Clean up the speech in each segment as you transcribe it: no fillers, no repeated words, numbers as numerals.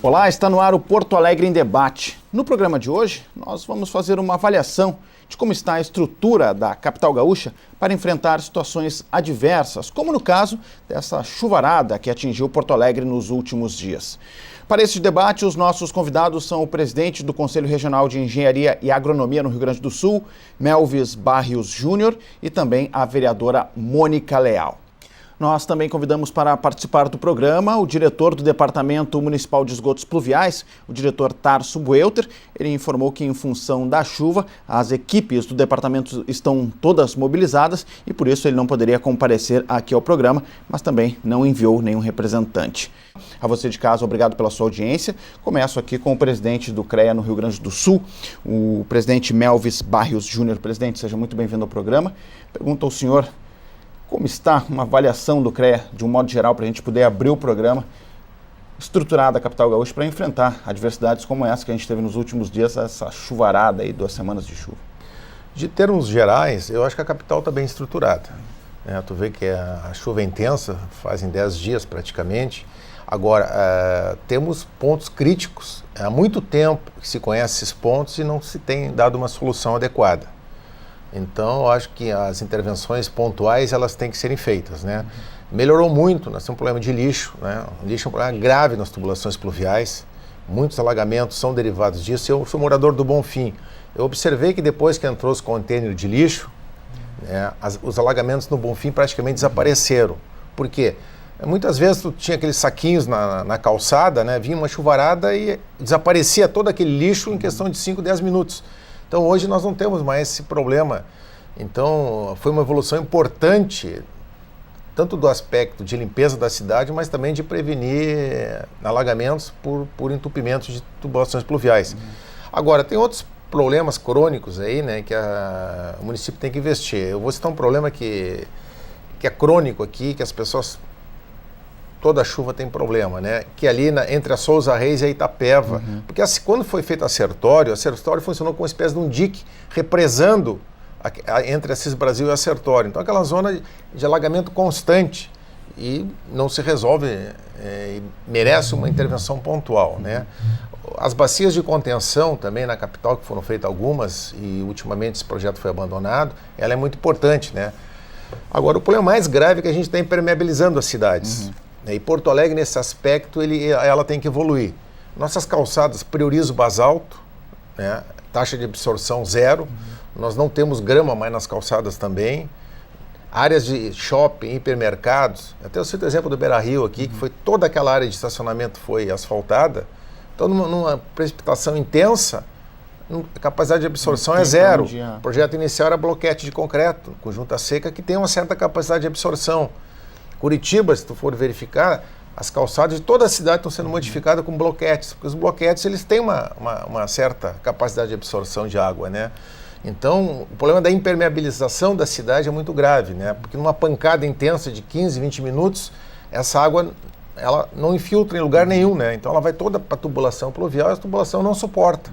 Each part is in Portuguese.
Olá, está no ar o Porto Alegre em Debate. No programa de hoje, nós vamos fazer uma avaliação de como está a estrutura da capital gaúcha para enfrentar situações adversas, como no caso dessa chuvarada que atingiu Porto Alegre nos últimos dias. Para esse debate, os nossos convidados são o presidente do Conselho Regional de Engenharia e Agronomia no Rio Grande do Sul, Melvis Barrios Júnior, e também a vereadora Mônica Leal. Nós também convidamos para participar do programa o diretor do Departamento Municipal de Esgotos Pluviais, o diretor Tarso Buelter. Ele informou que, em função da chuva, as equipes do departamento estão todas mobilizadas e, por isso, ele não poderia comparecer aqui ao programa, mas também não enviou nenhum representante. A você de casa, obrigado pela sua audiência. Começo aqui com o presidente do CREA no Rio Grande do Sul, o presidente Melvis Barrios Júnior. Presidente, seja muito bem-vindo ao programa. Pergunto ao senhor: como está uma avaliação do CREA, de um modo geral, para a gente poder abrir o programa estruturado da capital gaúcha para enfrentar adversidades como essa que a gente teve nos últimos dias, essa chuvarada aí, 2 semanas de chuva? De termos gerais, eu acho que a capital está bem estruturada. Tu vê que a chuva é intensa, fazem 10 dias praticamente. Agora, temos pontos críticos. Há muito tempo que se conhece esses pontos e não se tem dado uma solução adequada. Então, eu acho que as intervenções pontuais, elas têm que serem feitas, né? Melhorou muito, nós temos um problema de lixo, né? O lixo é um problema grave nas tubulações pluviais, muitos alagamentos são derivados disso. Eu sou morador do Bonfim, eu observei que depois que entrou os contêineres de lixo, né, os alagamentos no Bonfim praticamente desapareceram. Por quê? Muitas vezes tu tinha aqueles saquinhos na calçada, né? Vinha uma chuvarada e desaparecia todo aquele lixo em questão de 5, 10 minutos. Então, hoje nós não temos mais esse problema. Então, foi uma evolução importante, tanto do aspecto de limpeza da cidade, mas também de prevenir alagamentos por entupimentos de tubulações pluviais. Agora, tem outros problemas crônicos aí, né, que o município tem que investir. Eu vou citar um problema que é crônico aqui, que as pessoas... Toda chuva tem problema, né? Que ali entre a Souza Reis e a Itapeva. Porque quando foi feito a Sertório funcionou como uma espécie de um dique represando entre Assis Brasil e a Sertório. Então, aquela zona de alagamento constante e não se resolve, e merece uma intervenção pontual, né? As bacias de contenção também na capital, que foram feitas algumas e ultimamente esse projeto foi abandonado, ela é muito importante, né? Agora, o problema mais grave é que a gente está impermeabilizando as cidades. E Porto Alegre, nesse aspecto, ela tem que evoluir. Nossas calçadas priorizam o basalto, né? Taxa de absorção 0. Nós não temos grama mais nas calçadas também. Áreas de shopping, hipermercados. Até eu cito o exemplo do Beira-Rio aqui, que foi toda aquela área de estacionamento foi asfaltada. Então, numa precipitação intensa, a capacidade de absorção é 0. O projeto inicial era bloquete de concreto, com junta seca, que tem uma certa capacidade de absorção. Curitiba, se tu for verificar, as calçadas de toda a cidade estão sendo modificadas com bloquetes, porque os bloquetes eles têm uma certa capacidade de absorção de água, né? Então, o problema da impermeabilização da cidade é muito grave, né? Porque numa pancada intensa de 15, 20 minutos, essa água ela não infiltra em lugar nenhum, né? Então ela vai toda para a tubulação pluvial e a tubulação não suporta.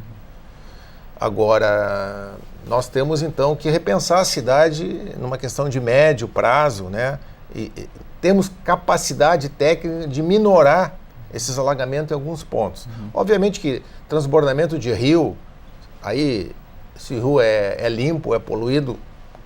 Agora, nós temos então que repensar a cidade numa questão de médio prazo, né? E temos capacidade técnica de minorar esses alagamentos em alguns pontos. Obviamente que transbordamento de rio, aí se o rio é limpo, é poluído,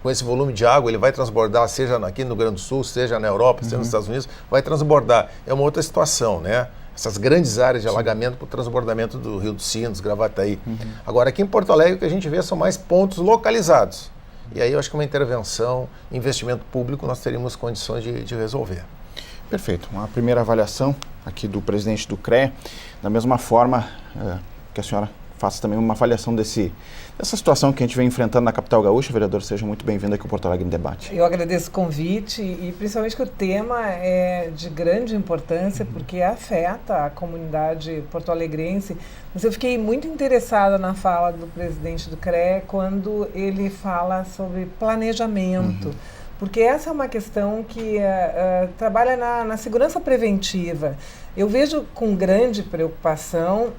com esse volume de água, ele vai transbordar, seja aqui no Rio Grande do Sul, seja na Europa, seja nos Estados Unidos, vai transbordar. É uma outra situação, né? Essas grandes áreas de alagamento para o transbordamento do Rio dos Sinos, Gravataí. Agora, aqui em Porto Alegre, o que a gente vê são mais pontos localizados. E aí eu acho que uma intervenção, investimento público, nós teríamos condições de resolver. Perfeito. Uma primeira avaliação aqui do presidente do CREA. Da mesma forma que a senhora faça também uma avaliação dessa situação que a gente vem enfrentando na capital gaúcha. Vereador, seja muito bem-vindo aqui ao Porto Alegre em Debate. Eu agradeço o convite e principalmente que o tema é de grande importância porque afeta a comunidade porto-alegrense. Mas eu fiquei muito interessada na fala do presidente do CREA quando ele fala sobre planejamento. Porque essa é uma questão que trabalha na segurança preventiva. Eu vejo com grande preocupação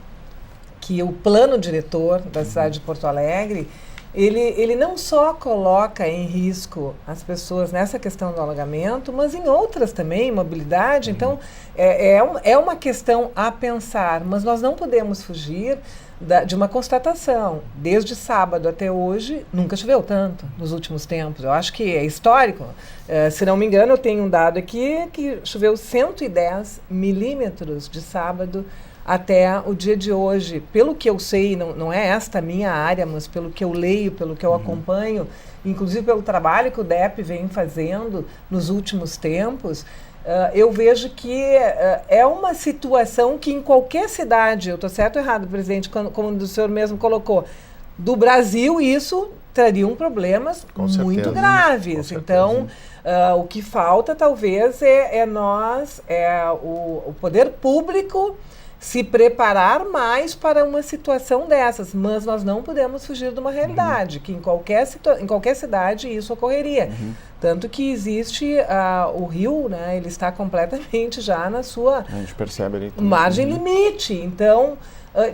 que o plano diretor da cidade de Porto Alegre ele não só coloca em risco as pessoas nessa questão do alagamento, mas em outras também, mobilidade. Então, é uma questão a pensar, mas nós não podemos fugir de uma constatação. Desde sábado até hoje, nunca choveu tanto nos últimos tempos. Eu acho que é histórico. Se não me engano, eu tenho um dado aqui que choveu 110 milímetros de sábado até o dia de hoje. Pelo que eu sei, não é esta a minha área, mas pelo que eu leio, pelo que eu acompanho, inclusive pelo trabalho que o DEP vem fazendo nos últimos tempos, eu vejo que é uma situação que em qualquer cidade, eu estou certo ou errado, presidente, como o senhor mesmo colocou, do Brasil, isso trariam problemas muito graves. Então, o que falta talvez é o poder público se preparar mais para uma situação dessas, mas nós não podemos fugir de uma realidade, que em qualquer cidade isso ocorreria. Tanto que existe o rio, né, ele está completamente já na sua a gente percebe ali margem limite. Então,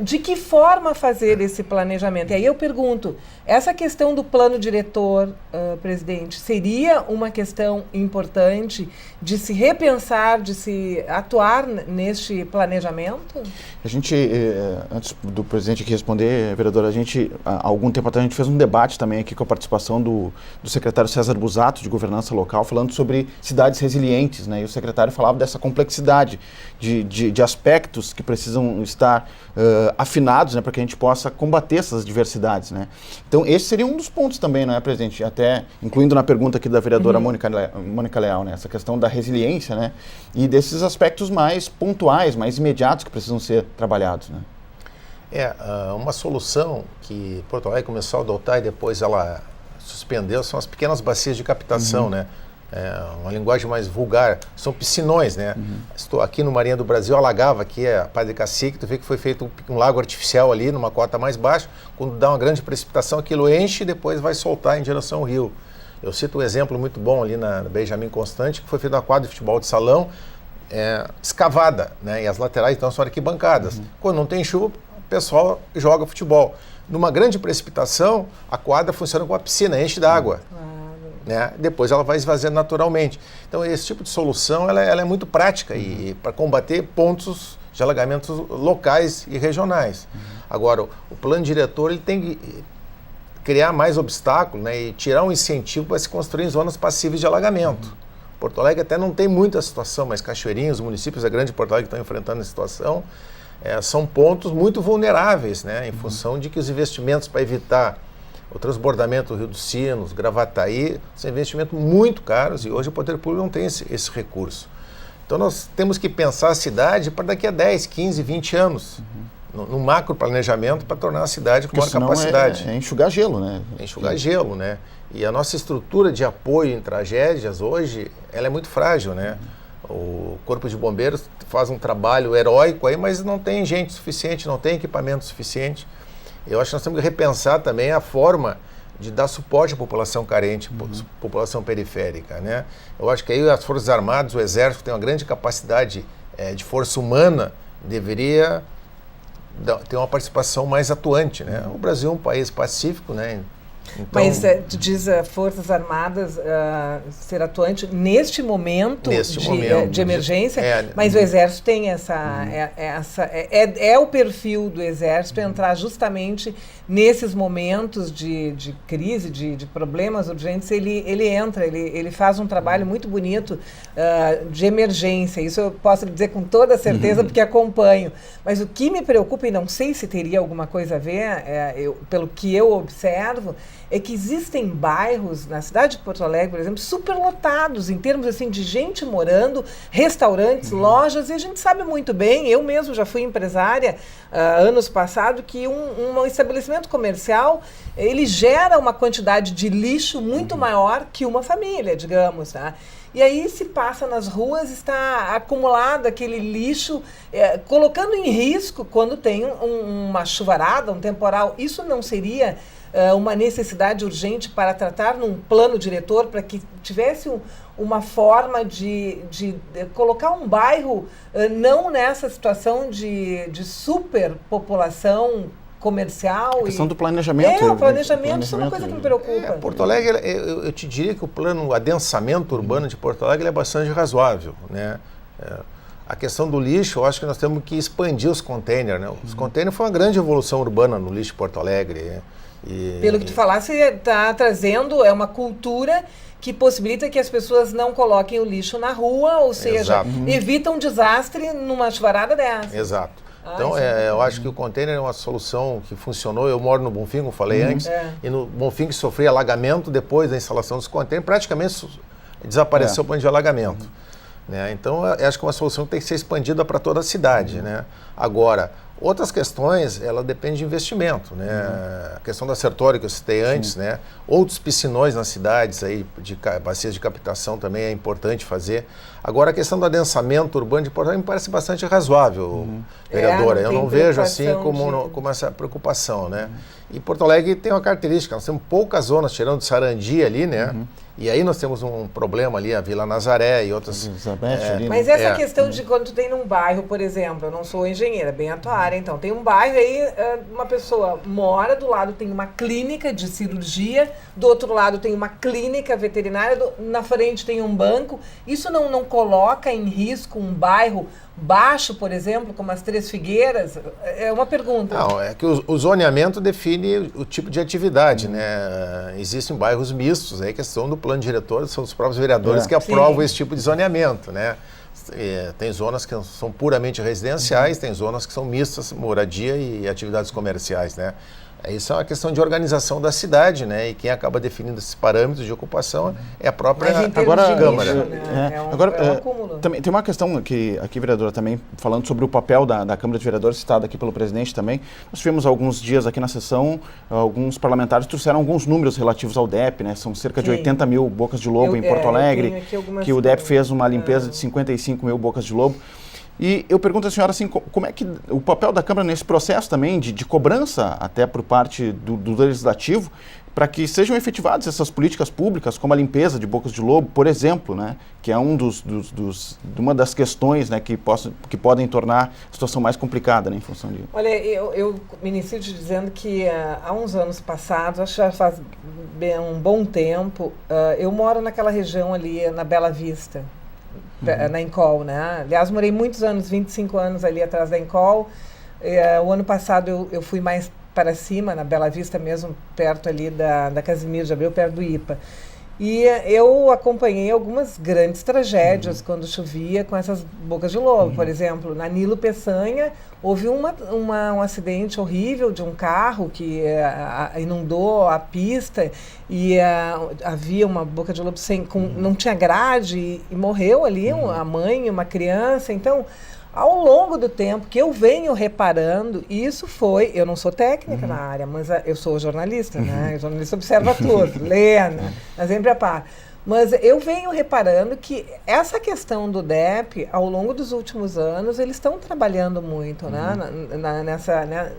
de que forma fazer esse planejamento? E aí eu pergunto, essa questão do plano diretor, presidente, seria uma questão importante de se repensar, de se atuar neste planejamento? A gente, antes do presidente aqui responder, vereadora, há algum tempo atrás, a gente fez um debate também aqui com a participação do secretário César Busato, de Governança Local, falando sobre cidades resilientes, né? E o secretário falava dessa complexidade de aspectos que precisam estar afinados, né, para que a gente possa combater essas diversidades, né? Então, esse seria um dos pontos também, não é, presidente? Até incluindo na pergunta aqui da vereadora Mônica Leal, né? Essa questão da resiliência, né? E desses aspectos mais pontuais, mais imediatos que precisam ser trabalhados, né? Uma solução que Porto Alegre começou a adotar e depois ela suspendeu são as pequenas bacias de captação, né? Uma linguagem mais vulgar, são piscinões, né? Estou aqui no Marinha do Brasil, alagava aqui a Padre Cacique, tu vê que foi feito um lago artificial ali, numa cota mais baixa, quando dá uma grande precipitação, aquilo enche e depois vai soltar em direção ao rio. Eu cito um exemplo muito bom ali na Benjamin Constant, que foi feito uma quadra de futebol de salão, escavada, né? E as laterais então são arquibancadas. Quando não tem chuva, o pessoal joga futebol. Numa grande precipitação, a quadra funciona como uma piscina, enche d'água. Né? Depois ela vai esvaziando naturalmente. Então esse tipo de solução ela é muito prática e para combater pontos de alagamentos locais e regionais. Agora, o plano diretor ele tem que criar mais obstáculos, né, e tirar um incentivo para se construir em zonas passíveis de alagamento. Porto Alegre até não tem muita situação, mas Cachoeirinha, os municípios da Grande Porto Alegre que estão enfrentando a situação, são pontos muito vulneráveis, né, em função de que os investimentos para evitar o transbordamento do Rio dos Sinos, Gravataí, são investimentos muito caros e hoje o poder público não tem esse recurso. Então nós temos que pensar a cidade para daqui a 10, 15, 20 anos, no macro planejamento para tornar a cidade com maior capacidade. É enxugar gelo, né? É enxugar gelo, né? E a nossa estrutura de apoio em tragédias hoje, ela é muito frágil, né? O Corpo de Bombeiros faz um trabalho heróico aí, mas não tem gente suficiente, não tem equipamento suficiente. Eu acho que nós temos que repensar também a forma de dar suporte à população carente, população periférica, né? Eu acho que aí as Forças Armadas, o Exército tem uma grande capacidade de força humana, deveria ter uma participação mais atuante, né? O Brasil é um país pacífico, né? Então, mas tu diz Forças Armadas ser atuante neste momento de emergência, mas o Exército tem é o perfil do Exército entrar justamente nesses momentos de crise, de problemas urgentes, ele entra, ele faz um trabalho muito bonito de emergência, isso eu posso dizer com toda certeza porque acompanho, mas o que me preocupa, e não sei se teria alguma coisa a ver, pelo que eu observo, é que existem bairros na cidade de Porto Alegre, por exemplo, superlotados em termos assim de gente morando, restaurantes, lojas, e a gente sabe muito bem, eu mesmo já fui empresária anos passados, que um estabelecimento comercial, ele gera uma quantidade de lixo muito maior que uma família, digamos, tá? E aí se passa nas ruas, está acumulado aquele lixo, colocando em risco quando tem uma chuvarada, um temporal. Isso não seria uma necessidade urgente para tratar num plano diretor, para que tivesse uma forma de colocar um bairro não nessa situação de superpopulação comercial. A questão do planejamento. O planejamento, isso é uma coisa que me preocupa. Porto Alegre, eu te diria que o adensamento urbano de Porto Alegre é bastante razoável, né? A questão do lixo, eu acho que nós temos que expandir os containers, né? Os containers foi uma grande evolução urbana no lixo de Porto Alegre. Pelo que tu falasse, está trazendo uma cultura que possibilita que as pessoas não coloquem o lixo na rua, ou seja, evitam um desastre numa chuvarada dessa. Exato. Então, eu acho que o container é uma solução que funcionou. Eu moro no Bonfim, como falei antes, e no Bonfim, que sofria alagamento depois da instalação dos containers, praticamente desapareceu o plano de alagamento. Né? Então, eu acho que é uma solução que tem que ser expandida para toda a cidade. Né? Agora, outras questões, ela depende de investimento. Né? A questão da Sertório, que eu citei antes, né? Outros piscinões nas cidades, aí, de bacias de captação também é importante fazer. Agora, a questão do adensamento urbano de Porto Alegre me parece bastante razoável, vereadora. Eu não vejo assim como essa preocupação. Né? E Porto Alegre tem uma característica, nós temos poucas zonas, tirando de Sarandi ali, né? E aí nós temos um problema ali, a Vila Nazaré e outras... Mas essa questão de quando tu tem num bairro, por exemplo, eu não sou engenheira, bem a tua área, então, tem um bairro aí, uma pessoa mora, do lado tem uma clínica de cirurgia, do outro lado tem uma clínica veterinária, na frente tem um banco. Isso não coloca em risco um bairro baixo, por exemplo, como as Três Figueiras? É uma pergunta. Não, é que o zoneamento define o tipo de atividade, né? Existem bairros mistos, aí questão do plano diretor, são os próprios vereadores que aprovam esse tipo de zoneamento, né? Tem zonas que são puramente residenciais, tem zonas que são mistas, moradia e atividades comerciais, né? Isso é uma questão de organização da cidade, né? E quem acaba definindo esses parâmetros de ocupação é a própria Câmara. É um acúmulo. Também tem uma questão aqui, vereadora, também falando sobre o papel da Câmara de Vereadores, citada aqui pelo presidente também. Nós tivemos alguns dias aqui na sessão, alguns parlamentares trouxeram alguns números relativos ao DEP, né? São cerca de 80 mil bocas de lobo em Porto Alegre, que o DEP fez uma limpeza de 55 mil bocas de lobo. E eu pergunto à senhora assim, como é que o papel da Câmara nesse processo também de cobrança até por parte do Legislativo para que sejam efetivadas essas políticas públicas, como a limpeza de bocas de lobo, por exemplo, né, que é uma das questões, né, que podem tornar a situação mais complicada, né, em função de... Olha, eu me inicio te dizendo que há uns anos passados, acho que já faz um bom tempo, eu moro naquela região ali, na Bela Vista, na Encol, né? Aliás, morei muitos anos, 25 anos ali atrás da Encol. O ano passado eu fui mais para cima, na Bela Vista mesmo, perto ali da Casimiro de Abreu, perto do IPA. E eu acompanhei algumas grandes tragédias quando chovia com essas bocas de lobo. Por exemplo, na Nilo Peçanha, houve um acidente horrível de um carro que inundou a pista e havia uma boca de lobo não tinha grade e morreu ali a mãe e uma criança. Então, ao longo do tempo que eu venho reparando, isso foi... Eu não sou técnica na área, mas eu sou jornalista, né? O jornalista observa tudo, lê, né? Sempre a par. Mas eu venho reparando que essa questão do DEP, ao longo dos últimos anos, eles estão trabalhando muito, né?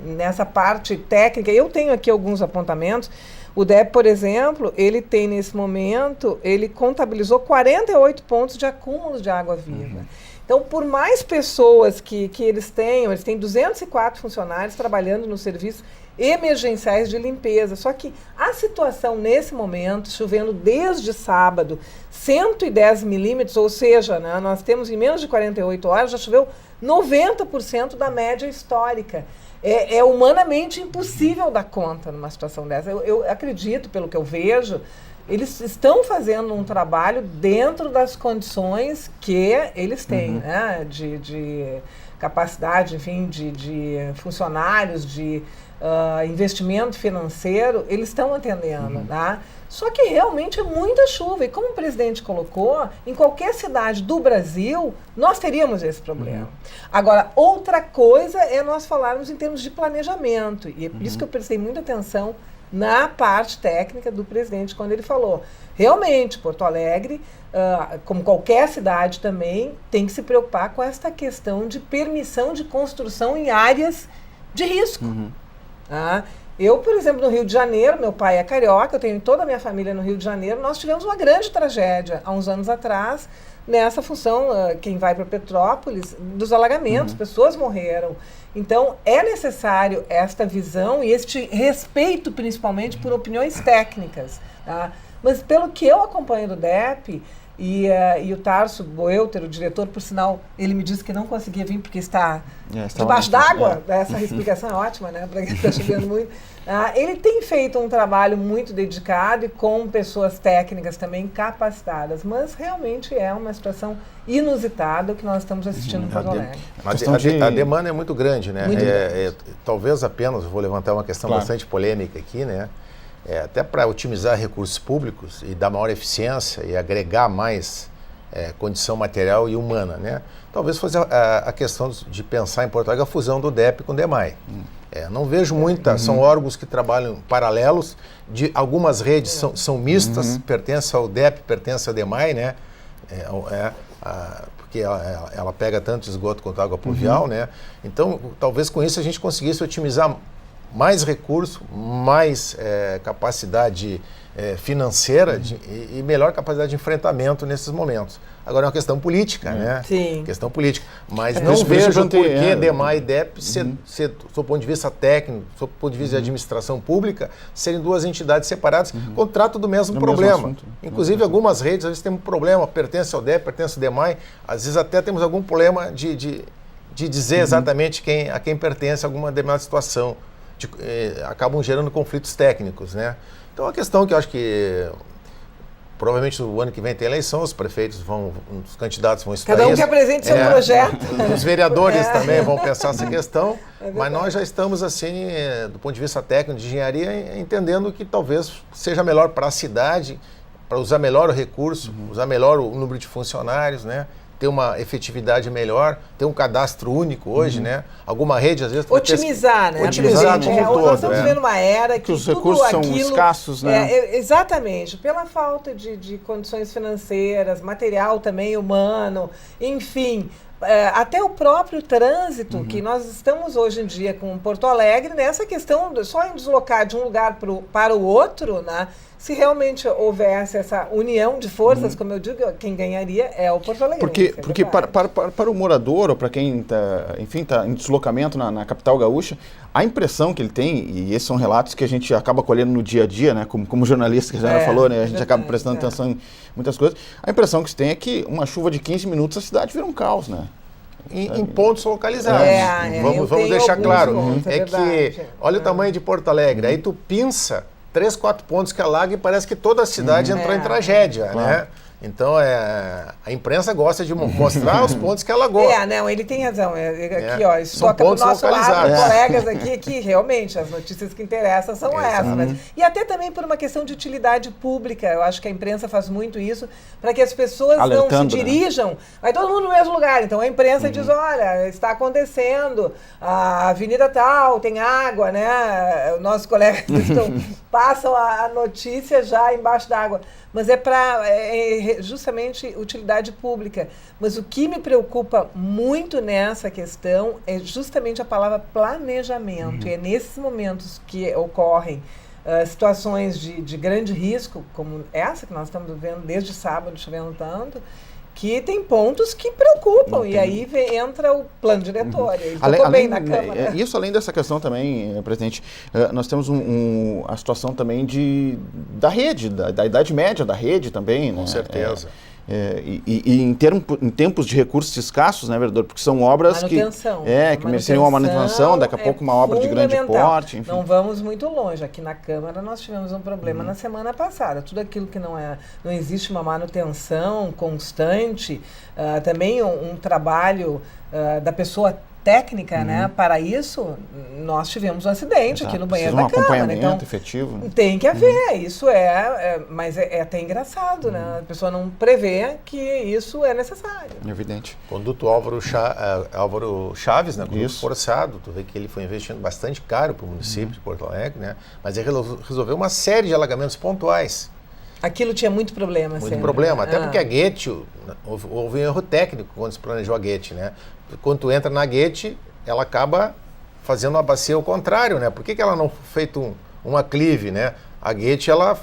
Nessa parte técnica. Eu tenho aqui alguns apontamentos. O DEP, por exemplo, ele tem nesse momento, ele contabilizou 48 pontos de acúmulo de água viva. Então, por mais pessoas que eles têm 204 funcionários trabalhando nos serviços emergenciais de limpeza. Só que a situação nesse momento, chovendo desde sábado, 110 milímetros, ou seja, né, nós temos em menos de 48 horas, já choveu 90% da média histórica. É humanamente impossível dar conta numa situação dessa. Eu acredito, pelo que eu vejo, eles estão fazendo um trabalho dentro das condições que eles têm, né? De capacidade, enfim, de funcionários, de investimento financeiro, eles estão atendendo, tá? Só que realmente é muita chuva. E como o presidente colocou, em qualquer cidade do Brasil, nós teríamos esse problema. Agora, outra coisa é nós falarmos em termos de planejamento. E é por isso que eu prestei muita atenção na parte técnica do presidente, quando ele falou, realmente, Porto Alegre, como qualquer cidade também, tem que se preocupar com esta questão de permissão de construção em áreas de risco. Eu, por exemplo, no Rio de Janeiro, meu pai é carioca, eu tenho toda a minha família no Rio de Janeiro, nós tivemos uma grande tragédia há uns anos atrás, nessa função, quem vai para Petrópolis, dos alagamentos, pessoas morreram. Então, é necessário esta visão e este respeito, principalmente, por opiniões técnicas. Mas, pelo que eu acompanho do DEP, e o Tarso Boelter, o diretor, por sinal, ele me disse que não conseguia vir porque está debaixo d'água. Essa explicação é ótima, né? Para quem está chovendo muito. Ele tem feito um trabalho muito dedicado e com pessoas técnicas também capacitadas, mas realmente é uma situação inusitada o que nós estamos assistindo em Porto Alegre. A demanda é muito grande, né? Muito grande. Talvez apenas, vou levantar uma questão bastante polêmica aqui, né? Até para otimizar recursos públicos e dar maior eficiência e agregar mais condição material e humana, né? Talvez fosse a questão de pensar em Porto Alegre a fusão do DEP com o DEMAI. Não vejo muita, são órgãos que trabalham paralelos, algumas redes são mistas, pertencem ao DEP, pertencem ao DEMAI, né? Porque ela pega tanto esgoto quanto água pluvial, né? Então, talvez com isso a gente conseguisse otimizar mais recurso, mais capacidade financeira e melhor capacidade de enfrentamento nesses momentos. Agora é uma questão política, né? Sim. Questão política. Mas não vejo por que DEMAI e DEP, do ponto de vista técnico, do ponto de vista de administração pública, serem duas entidades separadas, com trato do mesmo problema. Inclusive, algumas redes, às vezes tem um problema, pertence ao DEP, pertence ao DEMAI, às vezes até temos algum problema de dizer exatamente a quem pertence alguma determinada situação. Acabam gerando conflitos técnicos, né? Então, a questão que eu acho que provavelmente no ano que vem tem eleição, os prefeitos os candidatos vão estudar Cada um que apresente seu projeto. Os vereadores também vão pensar essa questão, mas nós já estamos, assim, do ponto de vista técnico de engenharia, entendendo que talvez seja melhor para a cidade, para usar melhor o recurso, usar melhor o número de funcionários, né? Ter uma efetividade melhor, ter um cadastro único hoje, né? Alguma rede, às vezes... Otimizar, né? Otimizar no todo. Nós estamos vivendo uma era que os recursos são escassos, né? Exatamente. Pela falta de condições financeiras, material também humano, enfim... até o próprio trânsito, que nós estamos hoje em dia com Porto Alegre, nessa questão só em deslocar de um lugar para o outro, né? Se realmente houvesse essa união de forças, como eu digo, quem ganharia é o Porto Alegre. Porque para o morador, ou para quem está em deslocamento na capital gaúcha, a impressão que ele tem, e esses são relatos que a gente acaba colhendo no dia a dia, né, como jornalista que já falou, né, a gente acaba prestando atenção em muitas coisas, a impressão que se tem é que uma chuva de 15 minutos a cidade vira um caos, né? Em pontos localizados. Vamos deixar claro. Que olha o tamanho de Porto Alegre, aí tu pinça 3, 4 pontos que alaga e parece que toda a cidade entrou em tragédia, né? Então, a imprensa gosta de mostrar os pontos que alagou. Não, ele tem razão. Aqui, ó, isso toca para o nosso lado, colegas aqui, que realmente as notícias que interessam são essas. Né? E até também por uma questão de utilidade pública. Eu acho que a imprensa faz muito isso para que as pessoas não se dirijam. Né? Vai todo mundo no mesmo lugar. Então, a imprensa diz, olha, está acontecendo, a avenida tal, tem água, né? Os nossos colegas passam a notícia já embaixo d'água. Mas é para justamente utilidade pública. Mas o que me preocupa muito nessa questão é justamente a palavra planejamento. E é nesses momentos que ocorrem situações de grande risco, como essa que nós estamos vendo desde sábado, chovendo tanto, que tem pontos que preocupam. E aí entra o plano diretor. Ele tocou bem na Câmara. Isso, além dessa questão também, presidente, nós temos a situação também da rede, da idade média da rede também. Com certeza. E em tempos de recursos escassos, né, vereador? Porque são obras que mereceriam uma manutenção, daqui a pouco uma obra de grande porte. Enfim. Não vamos muito longe. Aqui na Câmara nós tivemos um problema na semana passada. Tudo aquilo que não existe uma manutenção constante, também um trabalho da pessoa técnica, né? Para isso, nós tivemos um acidente aqui no banheiro da Câmara. Acompanhamento efetivo. Tem que haver, isso mas é até engraçado, né? A pessoa não prevê que isso é necessário. Evidente. Conduto Álvaro Chaves, né? Conduto forçado, tu vê que ele foi investindo bastante caro para o município de Porto Alegre, né? Mas ele resolveu uma série de alagamentos pontuais. Aquilo tinha muito problema. Muito problema, até porque a Guete, houve um erro técnico quando se planejou a Guete, né? Quando tu entra na Guete, ela acaba fazendo a bacia ao contrário, né? Por que ela não feito um aclive, né? A Guete, ela,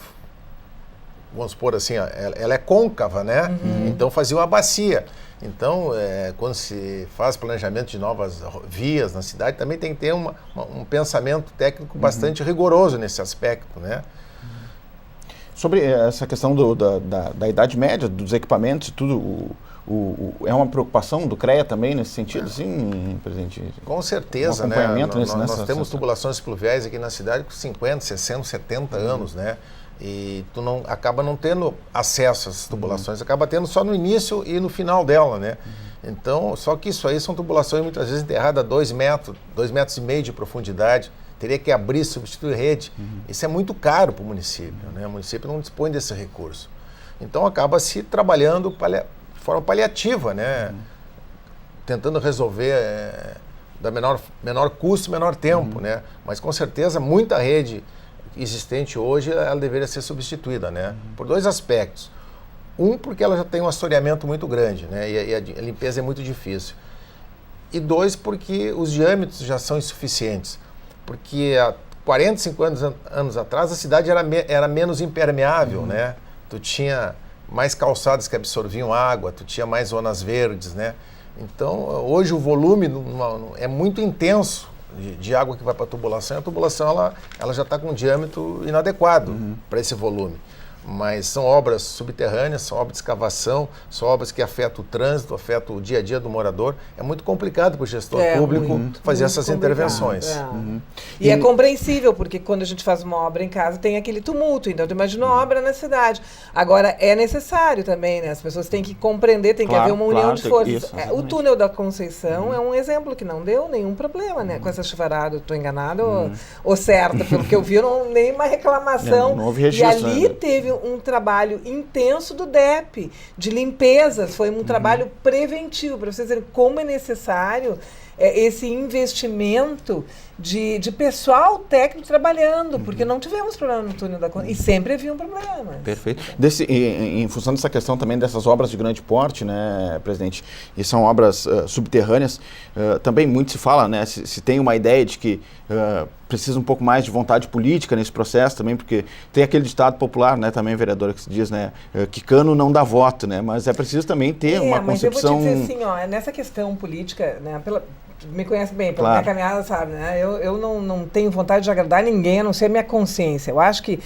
vamos supor assim, ela é côncava, né? Então fazia uma bacia. Então, quando se faz planejamento de novas vias na cidade, também tem que ter um pensamento técnico bastante rigoroso nesse aspecto, né? Sobre essa questão da Idade Média, dos equipamentos e tudo, é uma preocupação do CREA também nesse sentido, sim, presidente? Com certeza, né? Nós temos tubulações pluviais aqui na cidade com 50, 60, 70 anos, né? E tu acaba não tendo acesso a essas tubulações, acaba tendo só no início e no final dela, né? Então, só que isso aí são tubulações muitas vezes enterradas a 2 metros, 2,5 metros de profundidade. Teria que abrir, substituir rede. Isso é muito caro para o município, né? O município não dispõe desse recurso. Então, acaba se trabalhando de forma paliativa, né? Tentando resolver da menor custo, menor tempo, né? Mas, com certeza, muita rede existente hoje, ela deveria ser substituída, né? Por 2 aspectos. Um, porque ela já tem um assoreamento muito grande, né? E a limpeza é muito difícil. E 2, porque os diâmetros já são insuficientes. Porque há 40, 50 anos atrás, a cidade era menos impermeável, né? Tu tinha mais calçadas que absorviam água, tu tinha mais zonas verdes, né? Então, hoje o volume é muito intenso de água que vai para a tubulação, e a tubulação ela já está com um diâmetro inadequado para esse volume. Mas são obras subterrâneas, são obras de escavação, são obras que afetam o trânsito, afetam o dia a dia do morador. É muito complicado para o gestor público fazer essas intervenções. E é compreensível, porque quando a gente faz uma obra em casa tem aquele tumulto, então tu imagina uma obra na cidade. Agora, é necessário também, né? As pessoas têm que compreender, tem que haver uma união de forças. O túnel da Conceição é um exemplo que não deu nenhum problema, né? Com essa chuvarada, estou enganada ou certa, pelo que eu vi, nenhuma reclamação. Não houve registro, e ali teve um trabalho intenso do DEP, de limpezas, foi um trabalho preventivo, para vocês verem como é necessário esse investimento de pessoal técnico trabalhando, porque não tivemos problema no túnel da Conceição, e sempre havia um problema. Perfeito. Em função dessa questão também dessas obras de grande porte, né, presidente, e são obras subterrâneas, também muito se fala, né, se tem uma ideia de que precisa um pouco mais de vontade política nesse processo também, porque tem aquele ditado popular, né, também, vereadora, que se diz, né, que cano não dá voto, né, mas é preciso também ter uma concepção... Mas eu vou te dizer assim, nessa questão política, né, me conhece bem, pela minha caminhada, sabe, né, eu não tenho vontade de agradar ninguém, a não ser a minha consciência. Eu acho que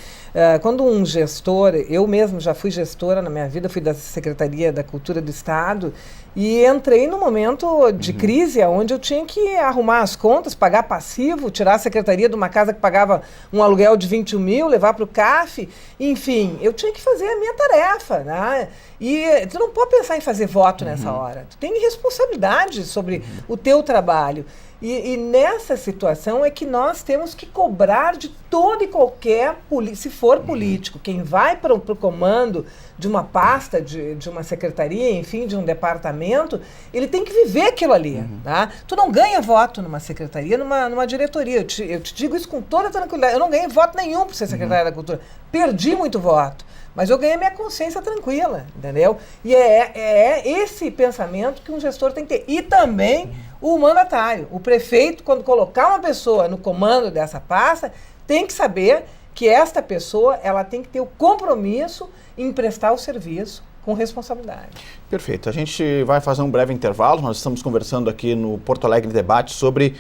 quando um gestor, eu mesmo já fui gestora na minha vida, fui da Secretaria da Cultura do Estado, e entrei num momento de crise onde eu tinha que arrumar as contas, pagar passivo, tirar a secretaria de uma casa que pagava um aluguel de 21 mil, levar para o CAF, enfim, eu tinha que fazer a minha tarefa, né? E tu não pode pensar em fazer voto nessa hora, tu tem responsabilidade sobre o teu trabalho. E nessa situação é que nós temos que cobrar de todo e qualquer, se for político, quem vai para o comando de uma pasta, de uma secretaria, enfim, de um departamento, ele tem que viver aquilo ali. Tá? Tu não ganha voto numa secretaria, numa diretoria. Eu te digo isso com toda tranquilidade. Eu não ganhei voto nenhum para ser secretária da Cultura. Perdi muito voto. Mas eu ganhei minha consciência tranquila, entendeu? E é esse pensamento que um gestor tem que ter. E também o mandatário. O prefeito, quando colocar uma pessoa no comando dessa pasta, tem que saber que esta pessoa ela tem que ter o compromisso em prestar o serviço com responsabilidade. Perfeito. A gente vai fazer um breve intervalo. Nós estamos conversando aqui no Porto Alegre Debate sobre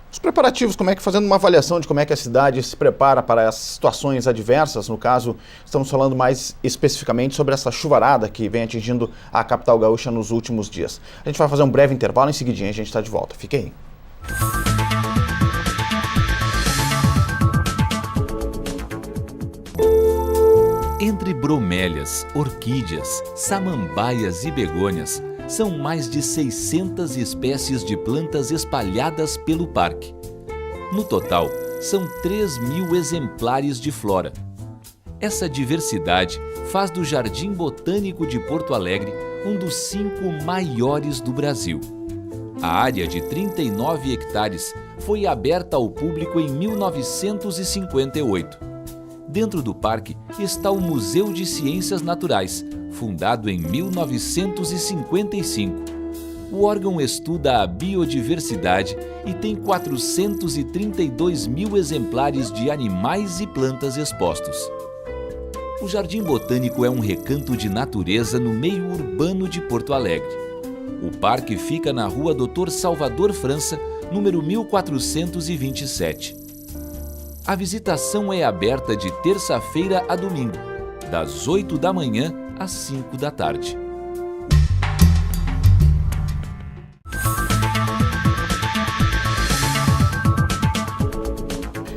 os preparativos, fazendo uma avaliação de como é que a cidade se prepara para as situações adversas. No caso, estamos falando mais especificamente sobre essa chuvarada que vem atingindo a capital gaúcha nos últimos dias. A gente vai fazer um breve intervalo, em seguidinha a gente está de volta. Fique aí. Entre bromélias, orquídeas, samambaias e begônias, são mais de 600 espécies de plantas espalhadas pelo parque. No total, são 3.000 exemplares de flora. Essa diversidade faz do Jardim Botânico de Porto Alegre um dos 5 maiores do Brasil. A área de 39 hectares foi aberta ao público em 1958. Dentro do parque está o Museu de Ciências Naturais, fundado em 1955. o órgão estuda a biodiversidade e tem 432 mil exemplares de animais e plantas expostos. O Jardim Botânico é um recanto de natureza no meio urbano de Porto Alegre. O parque fica na rua Dr. Salvador França, número 1427. A visitação é aberta de terça-feira a domingo, das 8 da manhã às 5 da tarde.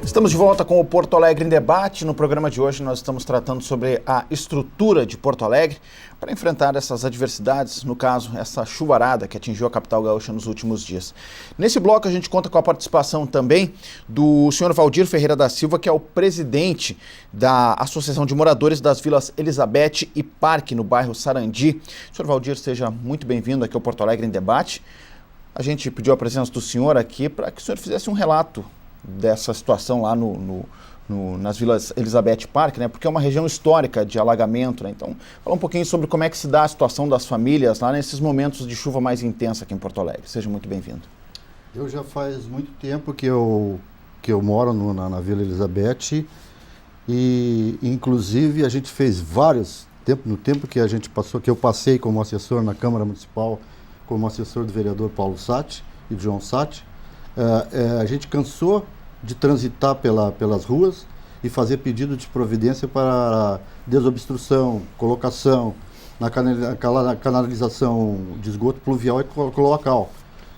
Estamos de volta com o Porto Alegre em Debate. No programa de hoje nós estamos tratando sobre a estrutura de Porto Alegre para enfrentar essas adversidades, no caso, essa chuvarada que atingiu a capital gaúcha nos últimos dias. Nesse bloco a gente conta com a participação também do senhor Valdir Ferreira da Silva, que é o presidente da Associação de Moradores das Vilas Elizabeth e Parque, no bairro Sarandi. Senhor Valdir, seja muito bem-vindo aqui ao Porto Alegre em Debate. A gente pediu a presença do senhor aqui para que o senhor fizesse um relato dessa situação lá nas Vilas Elizabeth Park, né? Porque é uma região histórica de alagamento, né? Então, fala um pouquinho sobre como é que se dá a situação das famílias lá nesses momentos de chuva mais intensa aqui em Porto Alegre. Seja muito bem-vindo. Eu já faz muito tempo que eu moro na Vila Elizabeth e, inclusive, a gente fez vários, no tempo que a gente passou, que eu passei como assessor na Câmara Municipal, como assessor do vereador Paulo Satti e do João Satti, a gente cansou de transitar pelas ruas e fazer pedido de providência para desobstrução, colocação na canalização de esgoto pluvial e cloacal.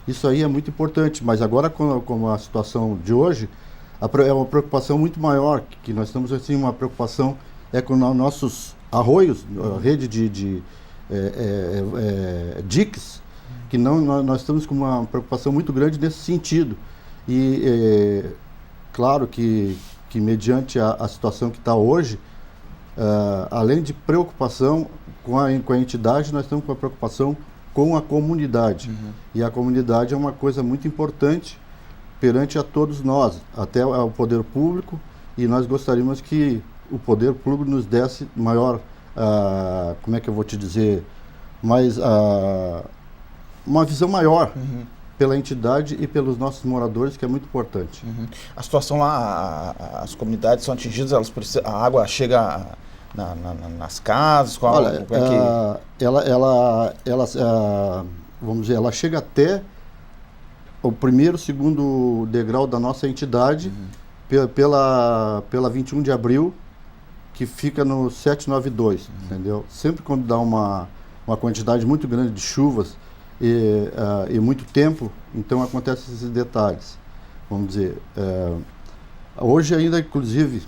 Isso aí é muito importante, mas agora com a situação de hoje, é uma preocupação muito maior, que nós estamos assim, uma preocupação com nossos arroios, a rede de diques, que nós estamos com uma preocupação muito grande nesse sentido. E claro que mediante a situação que está hoje, além de preocupação com a entidade, nós estamos com a preocupação com a comunidade. Uhum. E a comunidade é uma coisa muito importante perante a todos nós, até ao poder público, e nós gostaríamos que o poder público nos desse maior, como é que eu vou te dizer, mais uma visão maior pela entidade e pelos nossos moradores, que é muito importante. A situação lá, as comunidades são atingidas, a água chega nas casas? Olha, vamos dizer, ela chega até o primeiro, segundo degrau da nossa entidade, pela 21 de abril, que fica no 792, entendeu? Sempre quando dá uma quantidade muito grande de chuvas e muito tempo, então acontecem esses detalhes. Vamos dizer, hoje ainda, inclusive,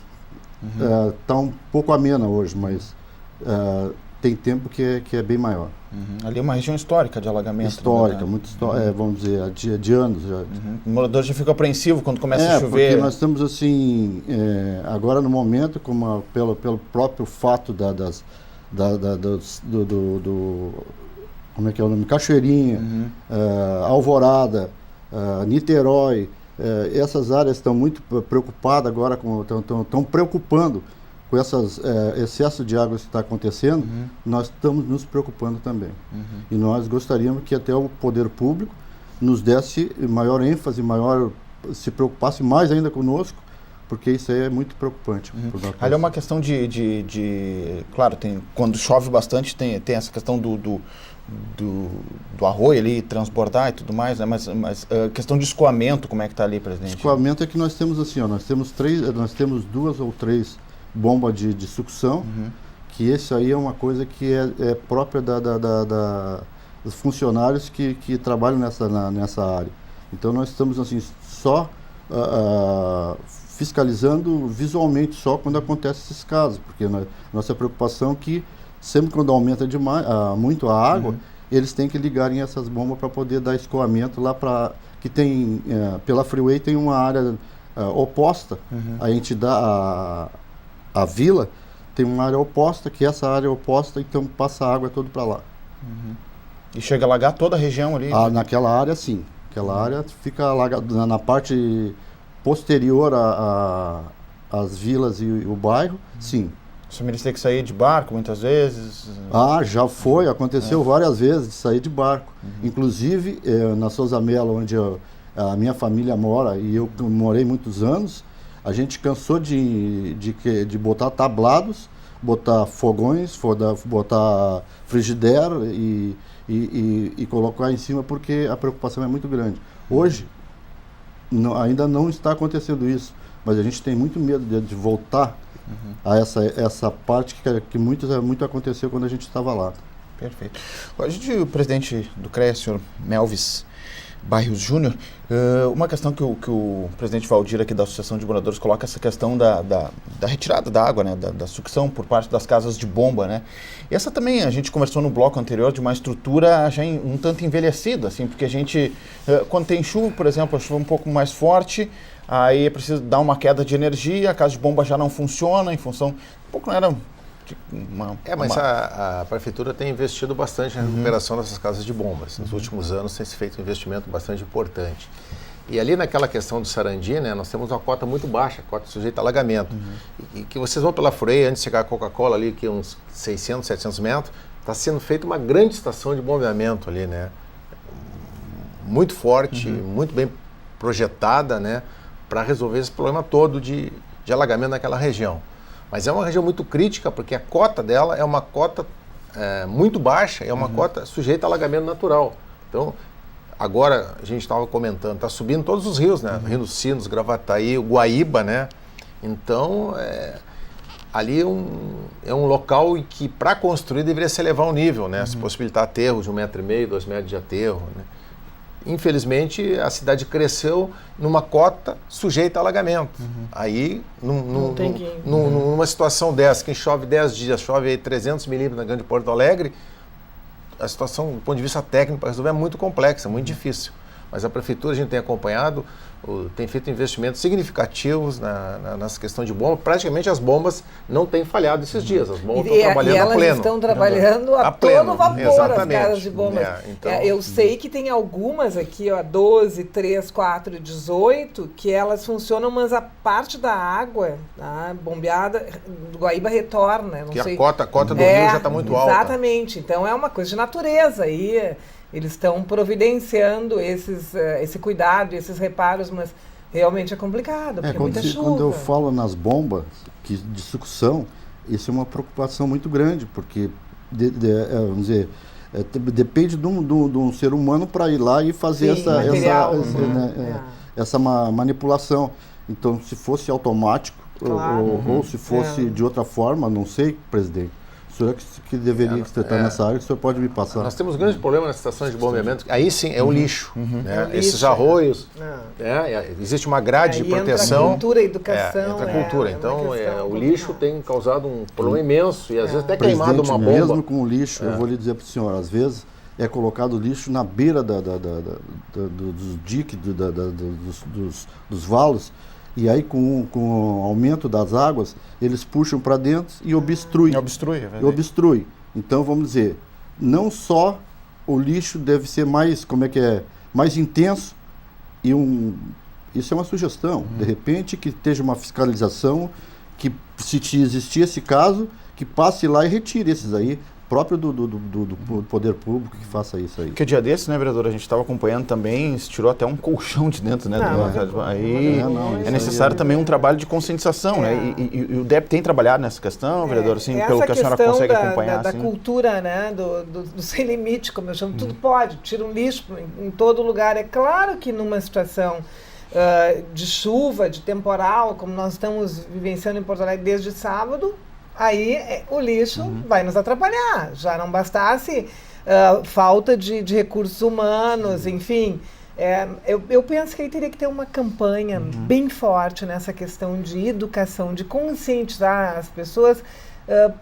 está um pouco amena hoje, mas tem tempo que é bem maior. Ali é uma região histórica de alagamento. Histórica, muito histórica, vamos dizer, de anos já. O morador já fica apreensivo quando começa a chover. Porque nós estamos assim, agora no momento, pelo próprio fato como é que é o nome? Cachoeirinha, Alvorada, Niterói, essas áreas estão muito preocupadas agora, estão preocupando com esses excesso de água que está acontecendo. Nós estamos nos preocupando também. E nós gostaríamos que até o poder público nos desse maior ênfase, se preocupasse mais ainda conosco, porque isso aí é muito preocupante. Ali é uma questão claro, quando chove bastante tem essa questão do arroio ali, transbordar e tudo mais, né? Mas questão de escoamento, como é que está ali, presidente? Escoamento é que nós temos assim, nós temos 2 ou 3 bombas de sucção, que isso aí é uma coisa que é própria dos funcionários que trabalham nessa área. Então nós estamos assim, só fiscalizando visualmente só quando acontecem esses casos, porque nossa preocupação é que sempre quando aumenta muito a água, eles têm que ligarem essas bombas para poder dar escoamento lá que tem, pela Freeway tem uma área oposta, a entidade, a vila tem uma área oposta, que essa área oposta, então passa a água toda para lá. E chega a alagar toda a região ali? Naquela área sim, aquela área fica alagada na parte posterior às vilas e o bairro, sim. As famílias têm que sair de barco muitas vezes? Já foi, aconteceu várias vezes de sair de barco. Inclusive, na Souza Mello, onde a minha família mora, e eu morei muitos anos, a gente cansou de botar tablados, botar fogões, botar frigideira e colocar em cima, porque a preocupação é muito grande. Hoje, ainda não está acontecendo isso, mas a gente tem muito medo de voltar a essa parte que muito aconteceu quando a gente estava lá. Perfeito. O presidente do CREA, senhor Melvis Barrios Júnior, uma questão que o presidente Valdir aqui da Associação de Moradores coloca, essa questão da retirada da água, né, da sucção por parte das casas de bomba, né? E essa também, a gente conversou no bloco anterior de uma estrutura já um tanto envelhecida, assim, porque a gente, quando tem chuva, por exemplo, a chuva um pouco mais forte, aí é preciso dar uma queda de energia, a casa de bomba já não funciona em função, um pouco não era... Mas a prefeitura tem investido bastante na recuperação dessas casas de bombas. Nos últimos anos tem se feito um investimento bastante importante. E ali naquela questão do Sarandi, né, nós temos uma cota muito baixa, cota sujeita a alagamento. E que vocês vão pela Freia, antes de chegar a Coca-Cola ali, que uns 600, 700 metros, está sendo feita uma grande estação de bombeamento ali, né? Muito forte, muito bem projetada, né, para resolver esse problema todo de alagamento naquela região. Mas é uma região muito crítica, porque a cota dela é uma cota muito baixa, é uma cota sujeita a alagamento natural. Então, agora, a gente estava comentando, está subindo todos os rios, né? Rio dos Sinos, Gravataí, o Guaíba, né? Então, ali é um local em que, para construir, deveria se elevar o nível, né? Se possibilitar aterros de 1,5 metro, 2 metros de aterro, né? Infelizmente, a cidade cresceu numa cota sujeita a alagamento. Aí, numa situação dessa, que chove 10 dias, chove aí 300 milímetros na Grande Porto Alegre, a situação, do ponto de vista técnico, para resolver é muito complexa, muito difícil. Mas a prefeitura, a gente tem acompanhado, tem feito investimentos significativos nessa questão de bomba. Praticamente as bombas não têm falhado esses dias, as bombas estão trabalhando a pleno. E elas estão trabalhando a todo vapor, exatamente. As casas de bombas. Então, eu sei que tem algumas aqui, 12, 3, 4, 18, que elas funcionam, mas a parte da água, bombeada, do Guaíba retorna. Não sei. A cota do rio já está muito alta. Exatamente, então é uma coisa de natureza aí. Eles estão providenciando esse cuidado, esses reparos, mas realmente é complicado, porque é muita chuva. Quando eu falo nas bombas de sucção, isso é uma preocupação muito grande, porque, vamos dizer, depende de um ser humano para ir lá e fazer essa manipulação. Então, se fosse automático, claro, ou se fosse de outra forma, não sei, presidente. O senhor que deveria estar nessa área, o senhor pode me passar? Nós temos um grande problema nas estações de bombeamento, aí sim é o lixo. Né? Esses arroios, existe uma grade de proteção. Entra a cultura, a educação. Entra a cultura. Então, o lixo tem causado um problema imenso e às vezes até queimado uma bomba. Mesmo com o lixo, eu vou lhe dizer para o senhor, às vezes é colocado lixo na beira dos diques, dos valos, e aí com o aumento das águas, eles puxam para dentro e obstruem. Obstrui. Então, vamos dizer, não só o lixo deve ser mais intenso, isso é uma sugestão, de repente que esteja uma fiscalização, que se existir esse caso, que passe lá e retire esses aí, próprio do poder público que faça isso aí. Porque dia desse, né, vereador, a gente estava acompanhando também, se tirou até um colchão de dentro, né? É necessário também um trabalho de conscientização, né? E o DEP tem trabalhado nessa questão, vereador, assim, pelo que a senhora consegue acompanhar. Da cultura, né, do sem limite, como eu chamo, tudo pode, tira um lixo em todo lugar. É claro que numa situação de chuva, de temporal, como nós estamos vivenciando em Porto Alegre desde sábado, aí o lixo vai nos atrapalhar. Já não bastasse falta de recursos humanos, enfim. Eu penso que aí teria que ter uma campanha bem forte nessa questão de educação, de conscientizar as pessoas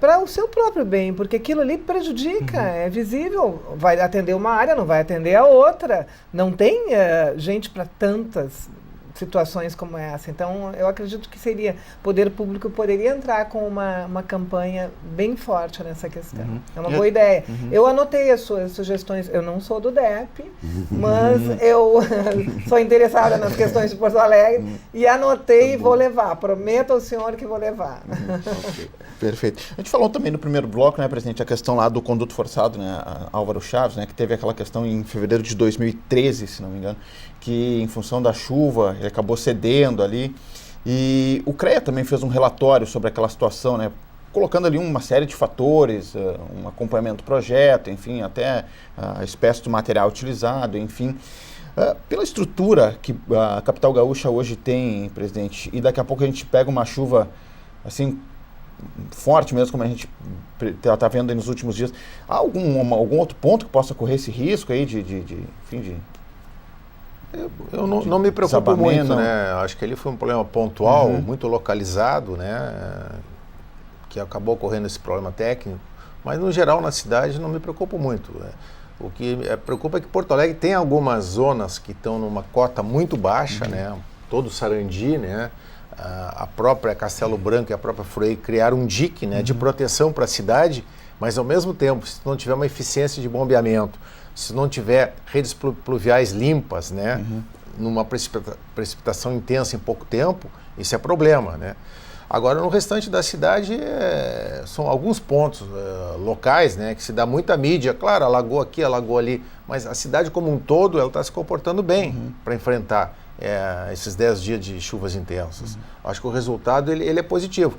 para o seu próprio bem, porque aquilo ali prejudica, é visível. Vai atender uma área, não vai atender a outra. Não tem gente para tantas situações como essa. Então, eu acredito que o poder público poderia entrar com uma campanha bem forte nessa questão. É uma boa ideia. Eu anotei as suas sugestões. Eu não sou do DEP, mas eu sou interessada nas questões de Porto Alegre e anotei e vou levar. Prometo ao senhor que vou levar. Okay. Perfeito. A gente falou também no primeiro bloco, né, presidente, a questão lá do conduto forçado, né, Álvaro Chaves, né, que teve aquela questão em fevereiro de 2013, se não me engano, que em função da chuva ele acabou cedendo ali. E o CREA também fez um relatório sobre aquela situação, né, colocando ali uma série de fatores, um acompanhamento do projeto, enfim, até a espécie do material utilizado, enfim. Pela estrutura que a capital gaúcha hoje tem, presidente, e daqui a pouco a gente pega uma chuva assim forte mesmo, como a gente está vendo aí nos últimos dias, há algum outro ponto que possa correr esse risco aí Eu não me preocupo muito, né? Acho que ali foi um problema pontual, muito localizado, né? Que acabou ocorrendo esse problema técnico, mas no geral na cidade não me preocupo muito. O que me preocupa é que Porto Alegre tem algumas zonas que estão numa cota muito baixa, né? Todo Sarandi, né? A própria Castelo Branco e a própria Fruei criaram um dique, né? De proteção para a cidade, mas ao mesmo tempo, se não tiver uma eficiência de bombeamento, se não tiver redes pluviais limpas, né? Numa precipitação intensa em pouco tempo, isso é problema, né? Agora, no restante da cidade, são alguns pontos locais, né, que se dá muita mídia. Claro, alagou aqui, alagou ali, mas a cidade como um todo, ela está se comportando bem para enfrentar esses 10 dias de chuvas intensas. Acho que o resultado ele é positivo,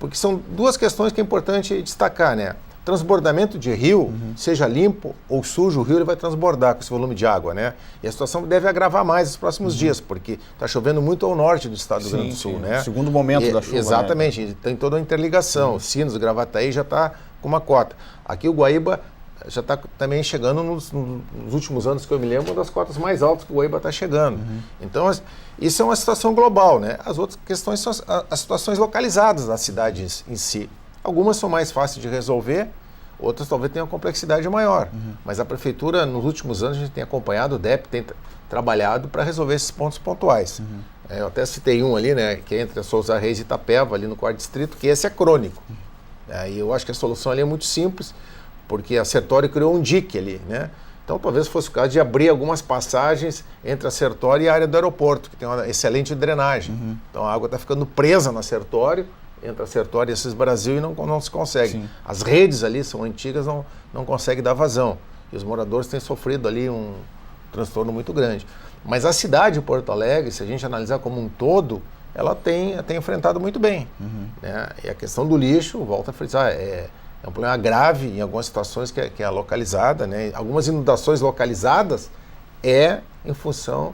porque são duas questões que é importante destacar, né? Transbordamento de rio, seja limpo ou sujo, o rio ele vai transbordar com esse volume de água, né? E a situação deve agravar mais nos próximos dias, porque está chovendo muito ao norte do estado do Rio Grande do Sul, né? O segundo momento da chuva. Exatamente, né? Tem toda uma interligação. Sinos, Gravataí já está com uma cota. Aqui o Guaíba já está também chegando nos últimos anos que eu me lembro, uma das cotas mais altas que o Guaíba está chegando. Então, isso é uma situação global, né? As outras questões são as situações localizadas da cidade em si. Algumas são mais fáceis de resolver, outras talvez tenham uma complexidade maior. Mas a prefeitura, nos últimos anos, a gente tem acompanhado, o DEP tem trabalhado para resolver esses pontos pontuais. Eu até citei um ali, né, que é entre a Souza Reis e Itapeva, ali no 4º distrito, que esse é crônico. E eu acho que a solução ali é muito simples, porque a Sertório criou um dique ali, né? Então talvez fosse o caso de abrir algumas passagens entre a Sertório e a área do aeroporto, que tem uma excelente drenagem. Então a água está ficando presa na Sertório, entre a Sertório e esses Brasil, e não se consegue. Sim. As redes ali são antigas, não conseguem dar vazão. E os moradores têm sofrido ali um transtorno muito grande. Mas a cidade de Porto Alegre, se a gente analisar como um todo, ela tem enfrentado muito bem. Né? E a questão do lixo, volto a frisar, é um problema grave em algumas situações que é localizada. Né? Algumas inundações localizadas em função,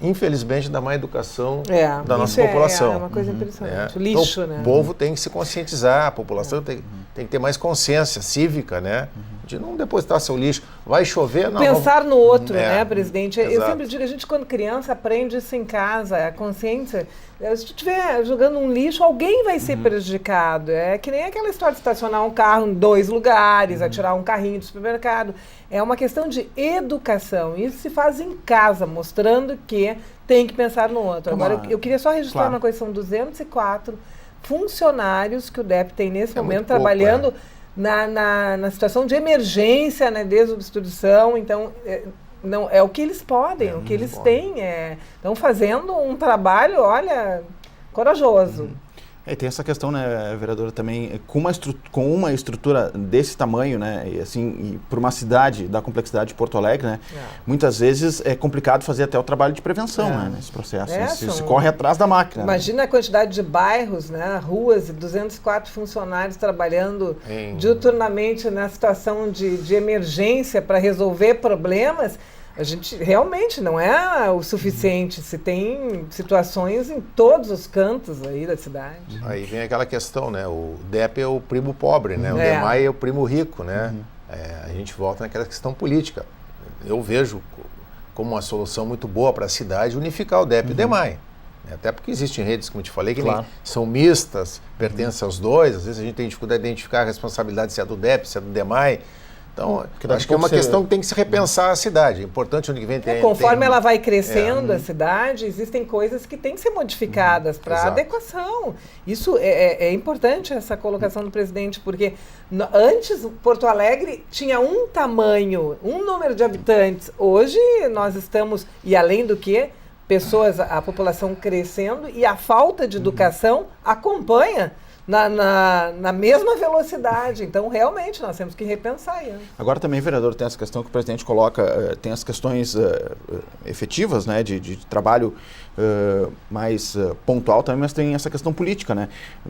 infelizmente, da má educação da nossa população. É uma coisa impressionante. O lixo, então, né? O povo tem que se conscientizar, a população tem que ter mais consciência cívica, né? De não depositar seu lixo. Vai chover, não. Pensar no outro, né, presidente? Exato. Eu sempre digo, a gente quando criança aprende isso em casa, a consciência. Se tu estiver jogando um lixo, alguém vai ser prejudicado. É que nem aquela história de estacionar um carro em 2 lugares, atirar um carrinho do supermercado. É uma questão de educação. Isso se faz em casa, mostrando que tem que pensar no outro. Agora, eu queria só registrar uma coisa, são 204 funcionários que o DEP tem nesse momento trabalhando na situação de emergência, né, desobstrução. Então, não, é o que eles podem, o que eles têm. Estão fazendo um trabalho, olha, corajoso. E tem essa questão, né, vereadora, também, com uma estrutura desse tamanho, né, e assim, e por uma cidade da complexidade de Porto Alegre, né, muitas vezes é complicado fazer até o trabalho de prevenção, né, nesse processo. Se corre atrás da máquina. Imagina a quantidade de bairros, né, ruas, 204 funcionários trabalhando diuturnamente na situação de emergência para resolver problemas. A gente realmente não é o suficiente, se tem situações em todos os cantos aí da cidade. Aí vem aquela questão, né? O DEP é o primo pobre, né? O DEMAI é o primo rico, né? A gente volta naquela questão política. Eu vejo como uma solução muito boa para a cidade unificar o DEP e o DEMAI. Até porque existem redes, como eu te falei, que são mistas, pertencem aos dois. Às vezes a gente tem dificuldade de identificar a responsabilidade se é do DEP, se é do DEMAI. Então, acho que é uma questão que tem que se repensar a cidade. É importante ano que vem ter... Conforme ela vai crescendo, a cidade, existem coisas que têm que ser modificadas para adequação. Isso é importante, essa colocação do presidente, porque antes Porto Alegre tinha um tamanho, um número de habitantes. Hoje nós estamos, e além do que, a população crescendo e a falta de educação acompanha na mesma velocidade. Então, realmente, nós temos que repensar isso. Agora também, vereador, tem essa questão que o presidente coloca, tem as questões efetivas, né, de trabalho mais pontual também, mas tem essa questão política, né?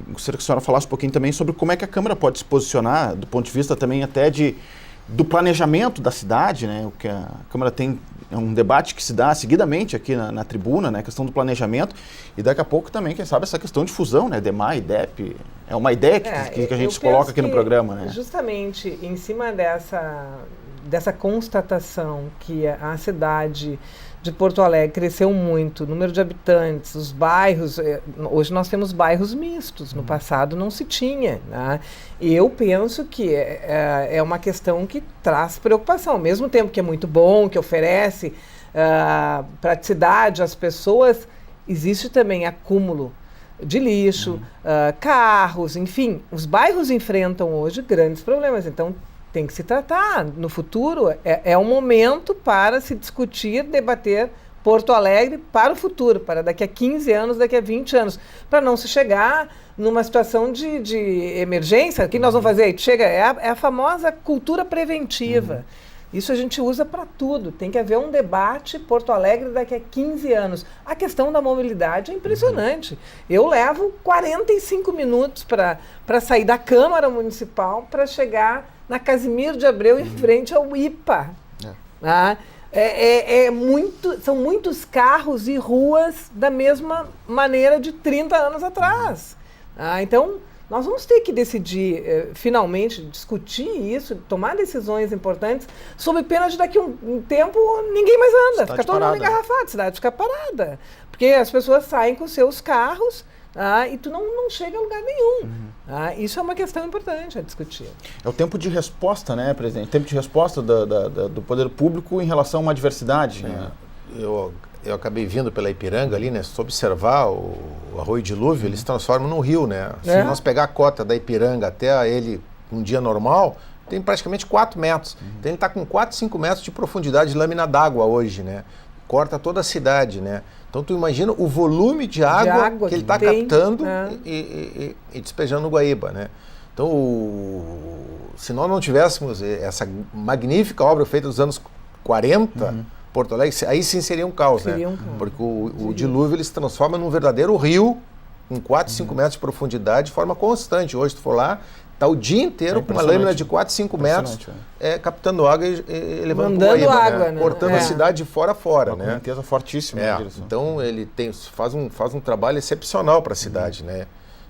Gostaria que a senhora falasse um pouquinho também sobre como é que a Câmara pode se posicionar, do ponto de vista também até do planejamento da cidade, né? O que a Câmara tem é um debate que se dá seguidamente aqui na tribuna, né? A questão do planejamento, e daqui a pouco também, quem sabe, essa questão de fusão, né? DEMAI, IDEP, é uma ideia que a gente se coloca aqui no programa, né? Justamente em cima dessa constatação que a cidade de Porto Alegre cresceu muito, o número de habitantes, os bairros, hoje nós temos bairros mistos, no passado não se tinha, né? E eu penso que é uma questão que traz preocupação, ao mesmo tempo que é muito bom, que oferece praticidade às pessoas, existe também acúmulo de lixo, carros, enfim, os bairros enfrentam hoje grandes problemas, então tem que se tratar. No futuro, é um momento para se discutir, debater Porto Alegre para o futuro, para daqui a 15 anos, daqui a 20 anos, para não se chegar numa situação de emergência. O que nós vamos fazer? É a famosa cultura preventiva. Isso a gente usa para tudo. Tem que haver um debate Porto Alegre daqui a 15 anos. A questão da mobilidade é impressionante. Eu levo 45 minutos para sair da Câmara Municipal para chegar na Casimiro de Abreu, em frente ao IPA. São muitos carros e ruas da mesma maneira de 30 anos atrás. Então, nós vamos ter que decidir, finalmente, discutir isso, tomar decisões importantes, sob pena de daqui a um tempo ninguém mais anda. Fica todo mundo engarrafado, a cidade fica parada. Porque as pessoas saem com seus carros e tu não chega a lugar nenhum. Isso é uma questão importante a discutir. É o tempo de resposta, né, presidente? Tempo de resposta do poder público em relação a uma diversidade. Né? Eu acabei vindo pela Ipiranga ali, né? Se tu observar o Arroio Dilúvio, ele se transforma num rio, né? Se nós pegar a cota da Ipiranga até ele um dia normal, tem praticamente 4 metros. Então ele está com 4, 5 metros de profundidade de lâmina d'água hoje, né? Corta toda a cidade, né? Então tu imagina o volume de água que ele está captando e despejando no Guaíba, né? Então, se nós não tivéssemos essa magnífica obra feita nos anos 40, Porto Alegre, aí sim seria um caos, né? Porque o dilúvio ele se transforma num verdadeiro rio com 4, 5 metros de profundidade de forma constante. Hoje, se tu for lá, está o dia inteiro com uma lâmina de 4, 5 metros captando água e levando para o Guaíba, né? Cortando a cidade de fora a fora. Uma correnteza fortíssima. Então, ele faz um trabalho excepcional para a cidade, né?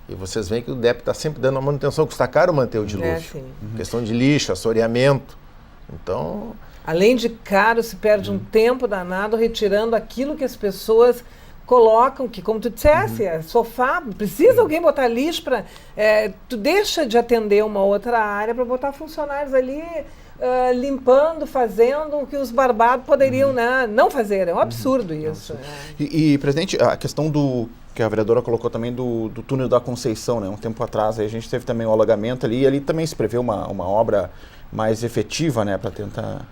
E vocês veem que o DEP está sempre dando uma manutenção, custa caro manter o dilúvio. Questão de lixo, assoreamento. Então... Além de caro, se perde um tempo danado retirando aquilo que as pessoas colocam, que como tu dissesse, sofá, precisa alguém botar lixo para... tu deixa de atender uma outra área para botar funcionários ali limpando, fazendo o que os barbados poderiam não fazer. É um absurdo isso. E, presidente, a questão que a vereadora colocou também do túnel da Conceição, né? Um tempo atrás aí a gente teve também o alagamento ali, e ali também se prevê uma obra mais efetiva, né, para tentar...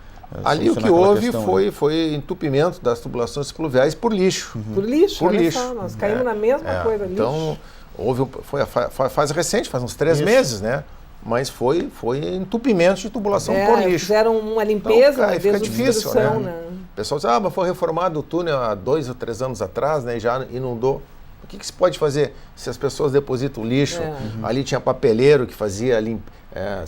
Ali o que houve foi entupimento das tubulações pluviais por lixo. Por lixo, só, nós caímos na mesma coisa, lixo. Então, foi a fase recente, faz uns 3 meses, né? Mas foi entupimento de tubulação por lixo. Fizeram uma limpeza, então, fica difícil, né? O pessoal diz, mas foi reformado o túnel há 2 ou 3 anos atrás, né? E já inundou. O que se pode fazer se as pessoas depositam lixo? Ali tinha papeleiro que fazia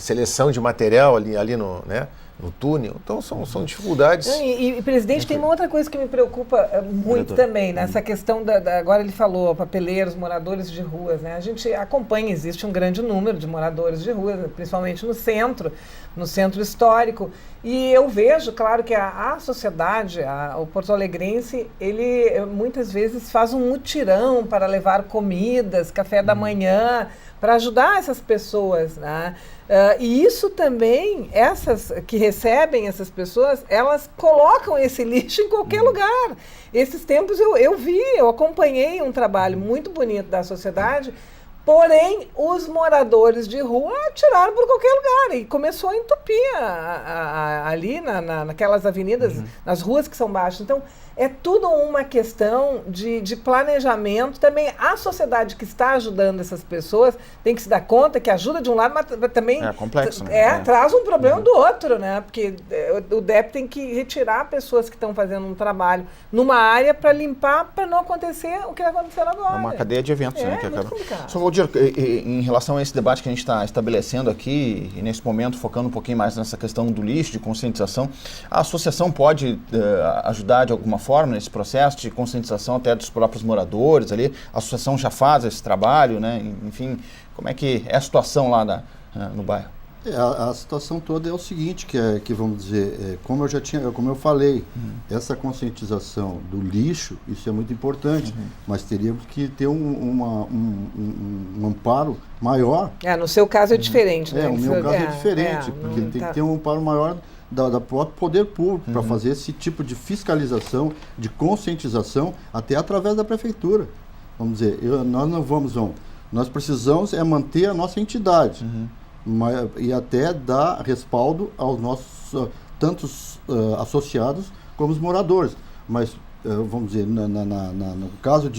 seleção de material ali no túnel. Então, são dificuldades. E presidente, tem uma outra coisa que me preocupa muito também, nessa questão agora ele falou, papeleiros, moradores de ruas, né? A gente acompanha, existe um grande número de moradores de ruas, principalmente no centro histórico, e eu vejo, claro, que a sociedade, o porto-alegrense, ele muitas vezes faz um mutirão para levar comidas, café da manhã, para ajudar essas pessoas, né? E isso também, essas que recebem essas pessoas, elas colocam esse lixo em qualquer lugar. Esses tempos eu acompanhei um trabalho muito bonito da sociedade, porém os moradores de rua tiraram por qualquer lugar e começou a entupir ali naquelas avenidas, nas ruas que são baixas. Então, é tudo uma questão de planejamento. Também a sociedade que está ajudando essas pessoas tem que se dar conta que ajuda de um lado, mas também complexo, né? Traz um problema do outro, né? Porque o DEP tem que retirar pessoas que estão fazendo um trabalho numa área para limpar, para não acontecer o que está acontecendo agora. É uma cadeia de eventos, né? Que muito acaba. complicado. Só Valdir, em relação a esse debate que a gente está estabelecendo aqui, e nesse momento focando um pouquinho mais nessa questão do lixo, de conscientização, a associação pode ajudar de alguma forma nesse processo de conscientização até dos próprios moradores ali? A associação já faz esse trabalho, né? Enfim, como é que é a situação lá no bairro? A situação toda é o seguinte, que vamos dizer, como eu falei, essa conscientização do lixo, isso é muito importante, mas teríamos que ter um amparo maior. No seu caso é diferente, né? O meu caso é diferente, porque tem que ter um amparo maior da próprio poder público para fazer esse tipo de fiscalização, de conscientização, até através da prefeitura. Vamos dizer, nós precisamos manter a nossa entidade, e até dar respaldo aos nossos tantos associados como os moradores. Mas, vamos dizer, no caso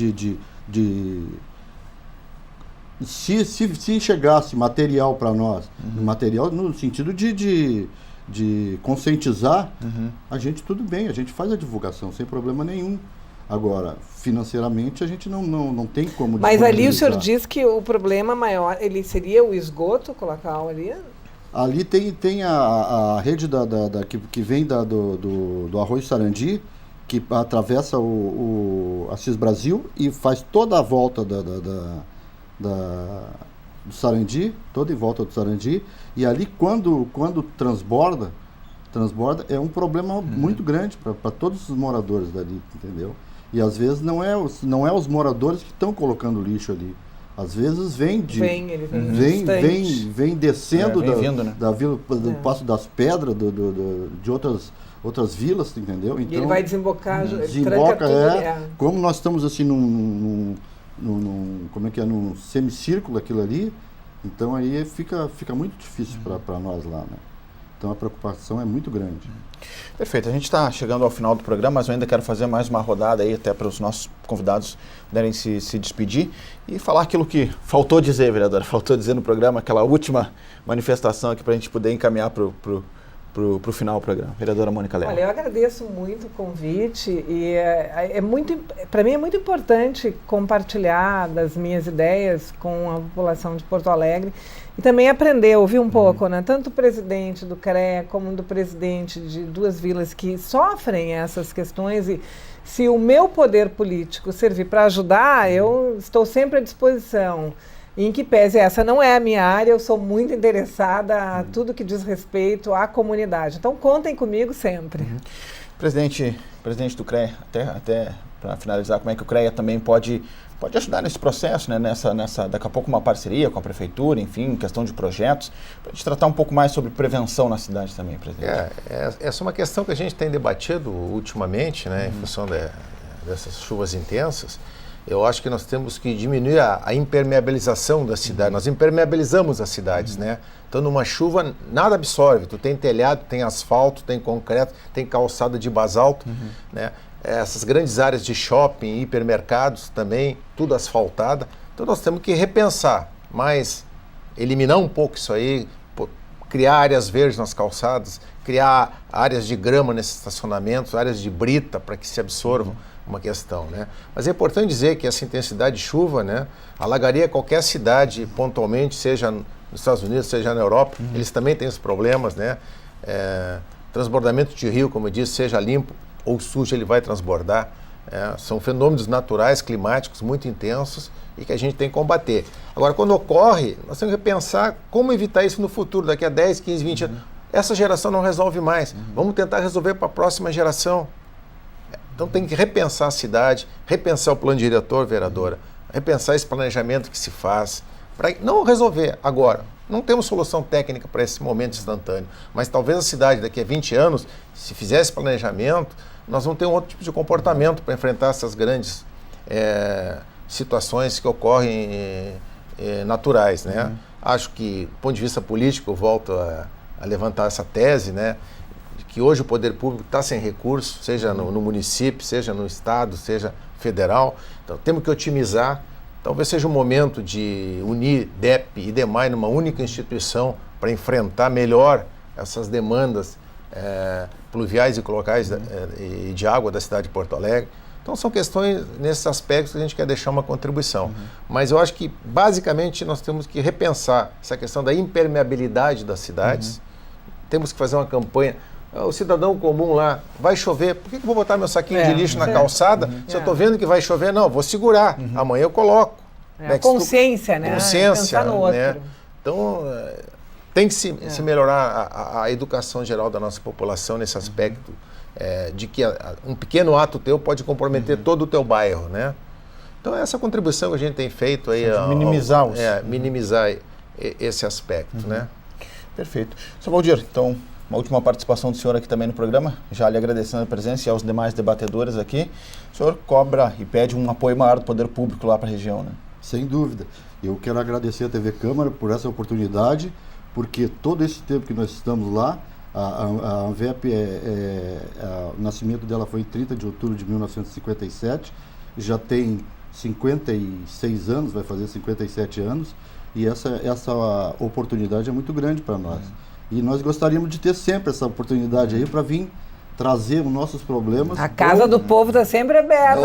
se chegasse material para nós, material no sentido de conscientizar, a gente tudo bem, a gente faz a divulgação sem problema nenhum. Agora, financeiramente, a gente não tem como... Mas ali o senhor diz que o problema maior, ele seria o esgoto, colocar ali? Ali tem a rede que vem do Arroio Sarandi, que atravessa o Assis Brasil e faz toda a volta do Sarandi, toda em volta do Sarandi, e ali quando transborda é um problema muito grande para todos os moradores dali, entendeu? E às vezes não é os moradores que estão colocando lixo ali. Às vezes vem descendo da vila do Passo das Pedras, de outras vilas, entendeu? Então, e ele vai desembocar, desemboca, como nós estamos assim num semicírculo aquilo ali, então aí fica muito difícil para nós lá, né? Então a preocupação é muito grande. Perfeito, a gente está chegando ao final do programa, mas eu ainda quero fazer mais uma rodada aí, até para os nossos convidados puderem se despedir e falar aquilo que faltou dizer, vereadora, faltou dizer no programa, aquela última manifestação aqui para a gente poder encaminhar para o final do programa. Vereadora Mônica Leal. Olha, eu agradeço muito o convite e para mim é muito importante compartilhar das minhas ideias com a população de Porto Alegre e também aprender, ouvir um pouco, né? Tanto o presidente do CREA como do presidente de duas vilas que sofrem essas questões, e se o meu poder político servir para ajudar, eu estou sempre à disposição. Em que pese essa não é a minha área, eu sou muito interessada a tudo que diz respeito à comunidade. Então contem comigo sempre. Presidente do CREA, até para finalizar, como é que o CREA também pode ajudar nesse processo, né? Daqui a pouco uma parceria com a prefeitura, enfim, questão de projetos, para a gente tratar um pouco mais sobre prevenção na cidade também, presidente. Essa é uma questão que a gente tem debatido ultimamente, né, em função dessas chuvas intensas. Eu acho que nós temos que diminuir a impermeabilização da cidade. Nós impermeabilizamos as cidades, né? Então, numa chuva, nada absorve. Tu tem telhado, tem asfalto, tem concreto, tem calçada de basalto, né? Essas grandes áreas de shopping, hipermercados também, tudo asfaltada. Então, nós temos que repensar, mas eliminar um pouco isso aí, criar áreas verdes nas calçadas, criar áreas de grama nesses estacionamentos, áreas de brita para que se absorvam. Uma questão, né? Mas é importante dizer que essa intensidade de chuva, né, alagaria qualquer cidade pontualmente, seja nos Estados Unidos, seja na Europa. Eles também têm os problemas, né? Transbordamento de rio, como eu disse, seja limpo ou sujo, ele vai transbordar. São fenômenos naturais, climáticos muito intensos e que a gente tem que combater. Agora, quando ocorre, nós temos que pensar como evitar isso no futuro, daqui a 10, 15, 20 anos. Essa geração não resolve mais. Vamos tentar resolver para a próxima geração. Então tem que repensar a cidade, repensar o plano diretor, vereadora, repensar esse planejamento que se faz, para não resolver agora. Não temos solução técnica para esse momento instantâneo, mas talvez a cidade daqui a 20 anos, se fizesse planejamento, nós vamos ter um outro tipo de comportamento para enfrentar essas grandes situações que ocorrem naturais, né? Acho que, do ponto de vista político, eu volto a levantar essa tese, né? De que hoje o poder público está sem recurso, seja no município, seja no estado, seja federal. Então, temos que otimizar. Talvez seja o momento de unir DEP e DEMAI numa única instituição para enfrentar melhor essas demandas pluviais e locais e de água da cidade de Porto Alegre. Então são questões nesses aspectos que a gente quer deixar uma contribuição. Mas eu acho que basicamente nós temos que repensar essa questão da impermeabilidade das cidades. Temos que fazer uma campanha. O cidadão comum lá, vai chover, por que eu vou botar meu saquinho de lixo na calçada se eu estou vendo que vai chover? Não, vou segurar, amanhã eu coloco. Né? Consciência, né? Consciência, pensar no outro. né? Então, tem que se melhorar a educação geral da nossa população nesse aspecto, de que um pequeno ato teu pode comprometer todo o teu bairro, né? Então, essa contribuição que a gente tem feito aí... minimizar esse aspecto, né? Perfeito. Sr. Valdir, então, uma última participação do senhor aqui também no programa, já lhe agradecendo a presença e aos demais debatedores aqui. O senhor cobra e pede um apoio maior do poder público lá para a região, né? Sem dúvida. Eu quero agradecer a TV Câmara por essa oportunidade, porque todo esse tempo que nós estamos lá, a ANVEP, o nascimento dela foi em 30 de outubro de 1957, já tem 56 anos, vai fazer 57 anos, e essa oportunidade é muito grande para nós. E nós gostaríamos de ter sempre essa oportunidade aí para vir trazer os nossos problemas. A Casa do Povo está sempre aberta,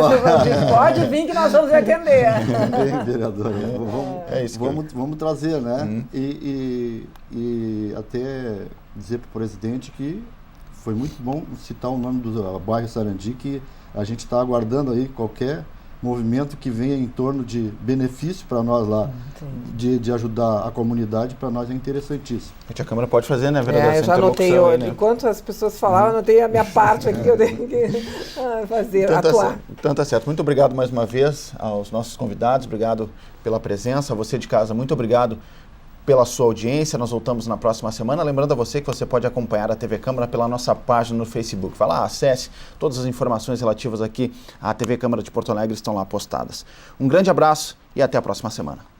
pode vir que nós vamos atender. Bem, vereador, vamos trazer, né? E até dizer para o presidente que foi muito bom citar o nome do bairro Sarandi, que a gente está aguardando aí qualquer movimento que venha em torno de benefício para nós lá, de ajudar a comunidade, para nós é interessantíssimo. A Câmara pode fazer, né, vereador? Eu já anotei, enquanto as pessoas falavam, eu anotei a minha parte aqui que eu tenho que fazer, atuar. Então tá certo. Muito obrigado mais uma vez aos nossos convidados, obrigado pela presença, a você de casa, muito obrigado pela sua audiência. Nós voltamos na próxima semana. Lembrando a você que você pode acompanhar a TV Câmara pela nossa página no Facebook. Vai lá, acesse, todas as informações relativas aqui à TV Câmara de Porto Alegre estão lá postadas. Um grande abraço e até a próxima semana.